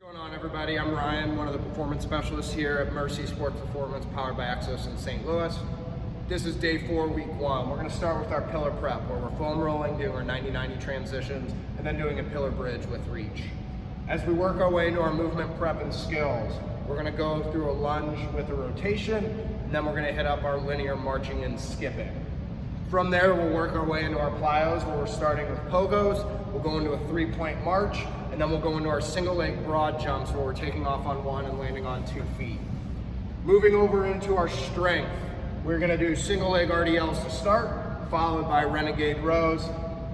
What's going on, everybody? I'm Ryan, one of the performance specialists here at Mercy Sports Performance, powered by Access in St. Louis. This is day 4, week 1. We're going to start with our pillar prep, where we're foam rolling, doing our 90-90 transitions, and then doing a pillar bridge with reach. As we work our way into our movement prep and skills, we're going to go through a lunge with a rotation, and then we're going to hit up our linear marching and skipping. From there, we'll work our way into our plyos, where we're starting with Pogos. We'll go into a 3-point march, and then we'll go into our single leg broad jumps, where we're taking off on 1 and landing on 2 feet. Moving over into our strength, we're gonna do single leg RDLs to start, followed by Renegade Rows,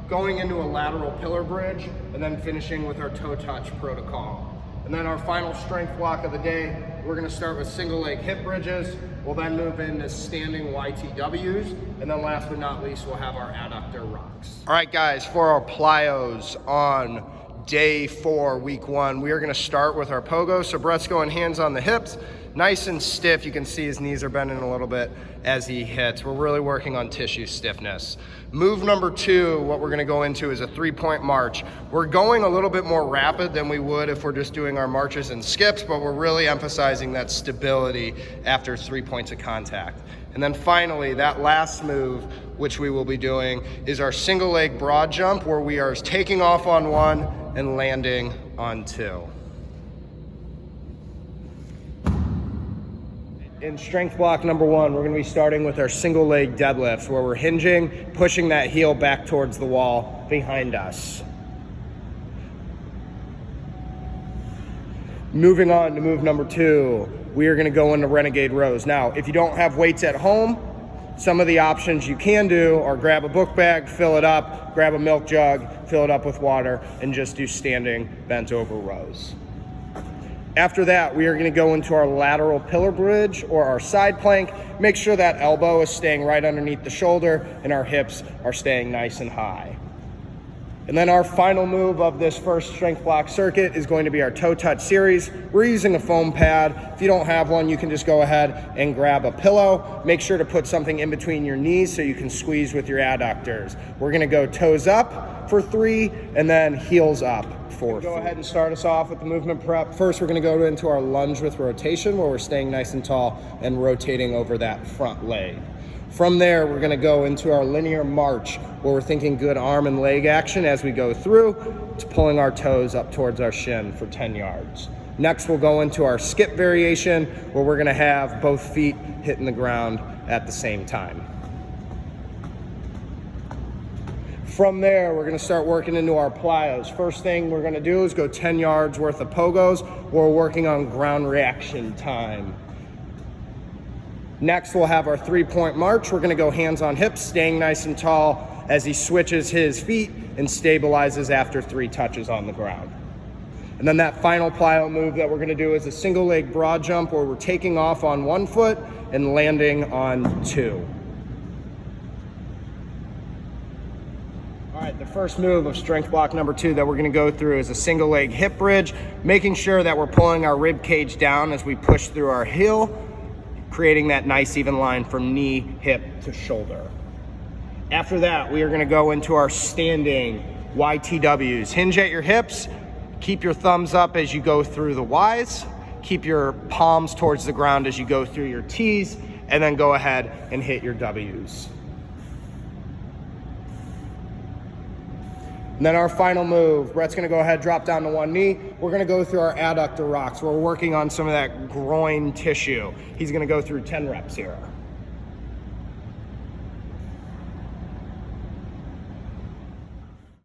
going into a lateral pillar bridge, and then finishing with our toe touch protocol. And then our final strength block of the day, we're gonna start with single leg hip bridges. We'll then move into standing YTWs. And then last but not least, we'll have our Adductor Rocks. All right, guys, for our plyos on day 4, week 1, we are gonna start with our pogo. So Brett's going hands on the hips, nice and stiff. You can see his knees are bending a little bit as he hits. We're really working on tissue stiffness. Move number 2, what we're gonna go into is a 3-point march. We're going a little bit more rapid than we would if we're just doing our marches and skips, but we're really emphasizing that stability after 3 points of contact. And then finally, that last move, which we will be doing, is our single leg broad jump, where we are taking off on 1 and landing on 2. In strength block number 1, we're gonna be starting with our single leg deadlifts, where we're hinging, pushing that heel back towards the wall behind us. Moving on to move number 2, we are gonna go into Renegade Rows. Now, if you don't have weights at home, some of the options you can do are grab a book bag, fill it up, grab a milk jug, fill it up with water, and just do standing bent over rows. After that, we are gonna go into our lateral pillar bridge or our side plank. Make sure that elbow is staying right underneath the shoulder and our hips are staying nice and high. And then our final move of this first strength block circuit is going to be our toe touch series. We're using a foam pad. If you don't have one, you can just go ahead and grab a pillow. Make sure to put something in between your knees so you can squeeze with your adductors. We're gonna go toes up for 3 and then heels up for 3. Go ahead and start us off with the movement prep. First, we're gonna go into our lunge with rotation, where we're staying nice and tall and rotating over that front leg. From there, we're gonna go into our linear march, where we're thinking good arm and leg action as we go through, to pulling our toes up towards our shin for 10 yards. Next, we'll go into our skip variation, where we're gonna have both feet hitting the ground at the same time. From there, we're gonna start working into our plyos. First thing we're gonna do is go 10 yards worth of pogos, where we're working on ground reaction time. Next, we'll have our 3-point march. We're gonna go hands on hips, staying nice and tall as he switches his feet and stabilizes after 3 touches on the ground. And then that final plyo move that we're gonna do is a single leg broad jump, where we're taking off on 1 foot and landing on 2. All right, the first move of strength block number 2 that we're gonna go through is a single leg hip bridge, making sure that we're pulling our rib cage down as we push through our heel, creating that nice even line from knee, hip to shoulder. After that, we are gonna go into our standing YTWs. Hinge at your hips, keep your thumbs up as you go through the Ys, keep your palms towards the ground as you go through your Ts, and then go ahead and hit your Ws. And then our final move, Brett's gonna go ahead, drop down to 1 knee. We're gonna go through our Adductor Rocks. We're working on some of that groin tissue. He's gonna go through 10 reps here.